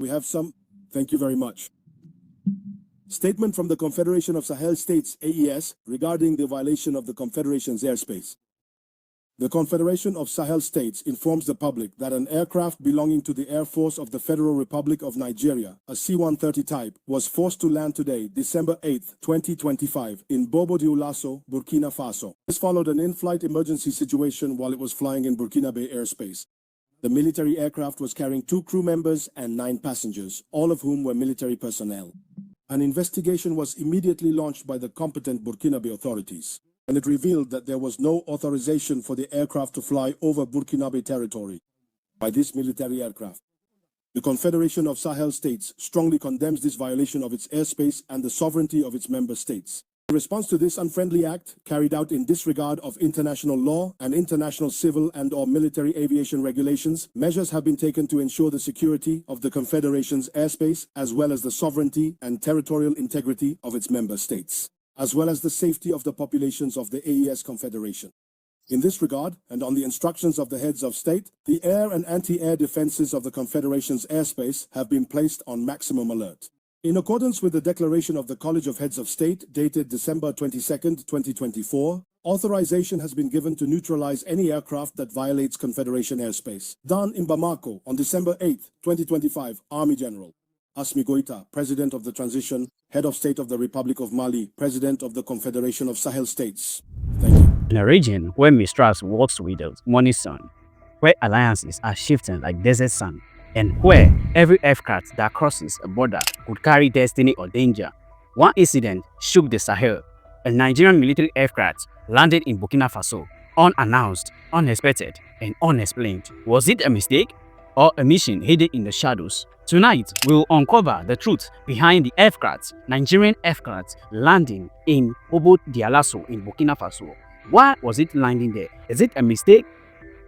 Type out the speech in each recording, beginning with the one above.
We have some. Thank you very much. Statement from the Confederation of Sahel States, AES, regarding the violation of the Confederation's airspace. The Confederation of Sahel States informs the public that an aircraft belonging to the Air Force of the Federal Republic of Nigeria, a C-130 type, was forced to land today, December 8, 2025, in Bobo-Dioulasso, Burkina Faso. This followed an in-flight emergency situation while it was flying in Burkina Bay airspace. The military aircraft was carrying 2 crew members and 9 passengers, all of whom were military personnel. An investigation was immediately launched by the competent Burkinabe authorities, and it revealed that there was no authorization for the aircraft to fly over Burkinabe territory by this military aircraft. The Confederation of Sahel States strongly condemns this violation of its airspace and the sovereignty of its member states. In response to this unfriendly act, carried out in disregard of international law and international civil and/or military aviation regulations, measures have been taken to ensure the security of the Confederation's airspace, as well as the sovereignty and territorial integrity of its member states, as well as the safety of the populations of the AES Confederation. In this regard, and on the instructions of the heads of state, the air and anti-air defenses of the Confederation's airspace have been placed on maximum alert. In accordance with the declaration of the College of Heads of State dated December 22, 2024, authorization has been given to neutralize any aircraft that violates Confederation airspace. Done in Bamako on December 8, 2025, Army General Assimi Goïta, President of the Transition, Head of State of the Republic of Mali, President of the Confederation of Sahel States. Thank you. In a region where mistrust works with the morning sun, where alliances are shifting like desert sand, and where every aircraft that crosses a border could carry destiny or danger, one incident shook the Sahel. A Nigerian military aircraft landed in Burkina Faso, unannounced, unexpected, and unexplained. Was it a mistake or a mission hidden in the shadows? Tonight, we'll uncover the truth behind the Nigerian aircraft landing in Bobo-Dioulasso in Burkina Faso. Why was it landing there? Is it a mistake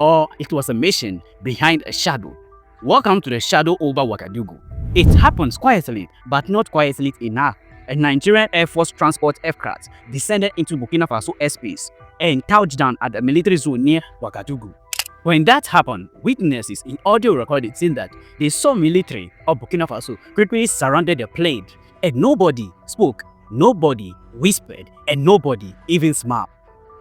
or it was a mission behind a shadow? Welcome to the shadow over Ouagadougou. It happens quietly, but not quietly enough. A Nigerian Air Force transport aircraft descended into Burkina Faso airspace and touched down at a military zone near Ouagadougou. When that happened, witnesses in audio recorded saying that they saw military of Burkina Faso quickly surrounded the plane, and nobody spoke, nobody whispered, and nobody even smiled.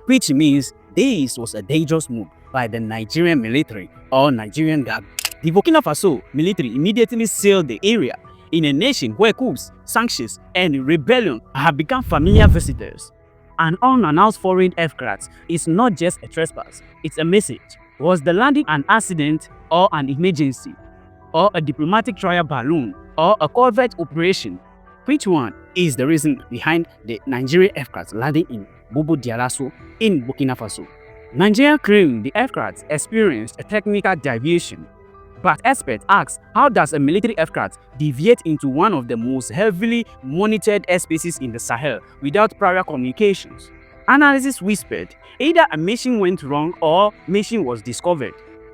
Which means this was a dangerous move by the Nigerian military or Nigerian guard. The Burkina Faso military immediately sealed the area in a nation where coups, sanctions, and rebellion have become familiar visitors. An unannounced foreign aircraft is not just a trespass, it's a message. Was the landing an accident or an emergency, or a diplomatic trial balloon, or a covert operation? Which one is the reason behind the Nigerian aircraft landing in Bobo-Dioulasso in Burkina Faso? Nigeria claimed the aircraft experienced a technical deviation, but experts ask, how does a military aircraft deviate into one of the most heavily monitored airspaces in the Sahel without prior communications? Analysis whispered either a mission went wrong or mission was discovered.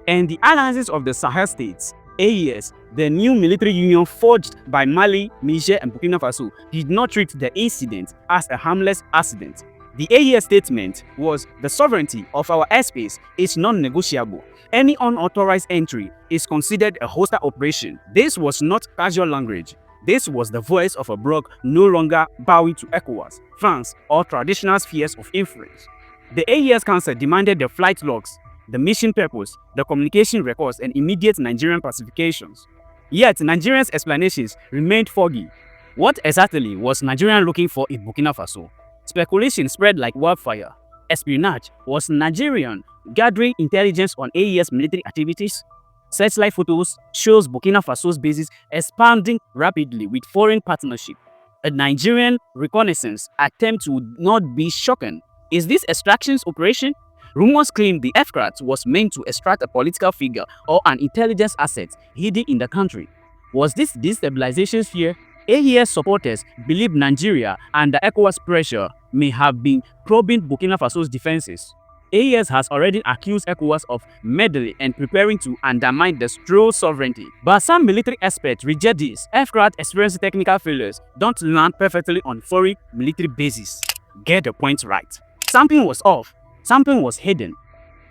And the analysis of the Sahel states, AES, the new military union forged by Mali, Niger, and Burkina Faso, did not treat the incident as a harmless accident. The AES statement was, the sovereignty of our airspace is non-negotiable. Any unauthorized entry is considered a hostile operation. This was not casual language. This was the voice of a bloc no longer bowing to ECOWAS, France, or traditional spheres of influence. The AES Council demanded the flight logs, the mission purpose, the communication records, and immediate Nigerian pacifications. Yet, Nigerians' explanations remained foggy. What exactly was Nigeria looking for in Burkina Faso? Speculation spread like wildfire. Espionage. Was Nigerian gathering intelligence on AES military activities? Satellite photos shows Burkina Faso's bases expanding rapidly with foreign partnership. A Nigerian reconnaissance attempt would not be shocking. Is this extractions operation? Rumors claim the aircraft was meant to extract a political figure or an intelligence asset hidden in the country. Was this destabilization fear? AES supporters believe Nigeria and the ECOWAS pressure may have been probing Burkina Faso's defenses. AES has already accused ECOWAS of meddling and preparing to undermine the Stroll sovereignty. But some military experts reject this. Aircraft experiencing technical failures don't land perfectly on foreign military bases. Get the point right. Something was off. Something was hidden.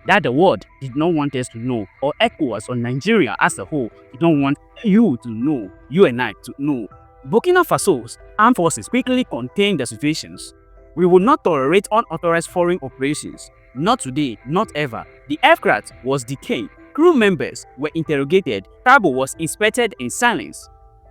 that the world did not want us to know, or ECOWAS or Nigeria as a whole did not want you to know, you and I to know. Burkina Faso's armed forces quickly contained the situations. We will not tolerate unauthorized foreign operations. Not today, not ever. The aircraft was decayed, crew members were interrogated, cargo was inspected in silence.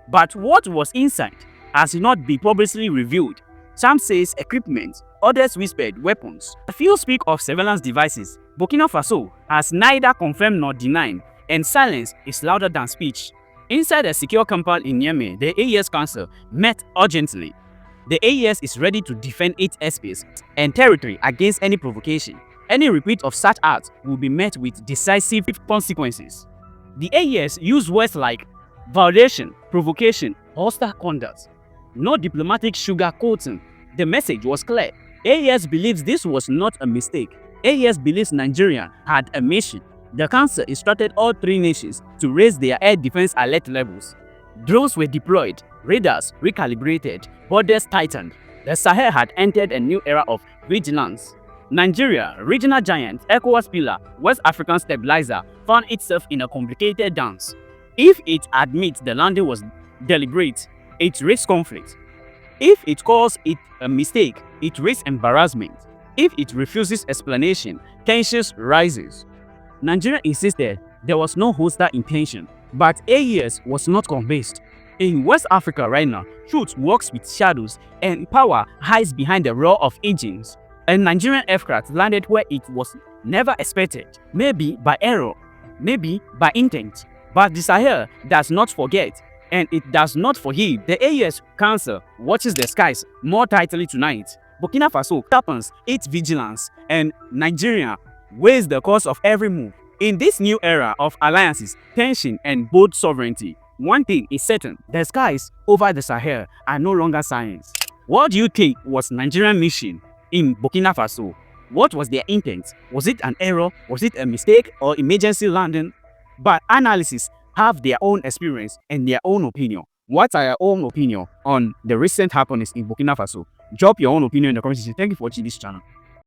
But what was inside has not been publicly revealed. Some says equipment, others whispered weapons. A few speak of surveillance devices. Burkina Faso has neither confirmed nor denied, and silence is louder than speech. Inside a secure compound in Niamey, the AES Council met urgently. The AES is ready to defend its airspace and territory against any provocation. Any repeat of such acts will be met with decisive consequences. The AES used words like violation, provocation, hostile conduct. No diplomatic sugarcoating. The message was clear. AES believes this was not a mistake. AES believes Nigeria had a mission. The Council instructed all three nations to raise their air defense alert levels. Drones were deployed, radars recalibrated, borders tightened. The Sahel had entered a new era of vigilance. Nigeria, regional giant, ECOWAS pillar, West African stabilizer, found itself in a complicated dance. If it admits the landing was deliberate, it risks conflict. If it calls it a mistake, it risks embarrassment. If it refuses explanation, tensions rises. Nigeria insisted there was no hostile intention, but AES was not convinced. In West Africa right now, truth works with shadows and power hides behind the roar of engines. A Nigerian aircraft landed where it was never expected, maybe by error, maybe by intent. But the Sahel does not forget, and it does not forgive. The AES Council watches the skies more tightly tonight. Burkina Faso sharpens its vigilance, and Nigeria weighs the cost of every move. In this new era of alliances, tension, and bold sovereignty, one thing is certain: the skies over the Sahel are no longer science. What do you think was Nigerian mission in Burkina Faso? What was their intent? Was it an error? Was it a mistake or emergency landing? But analysts have their own experience and their own opinion. What are your own opinion on the recent happenings in Burkina Faso? Drop your own opinion in the comment section. Thank you for watching this channel.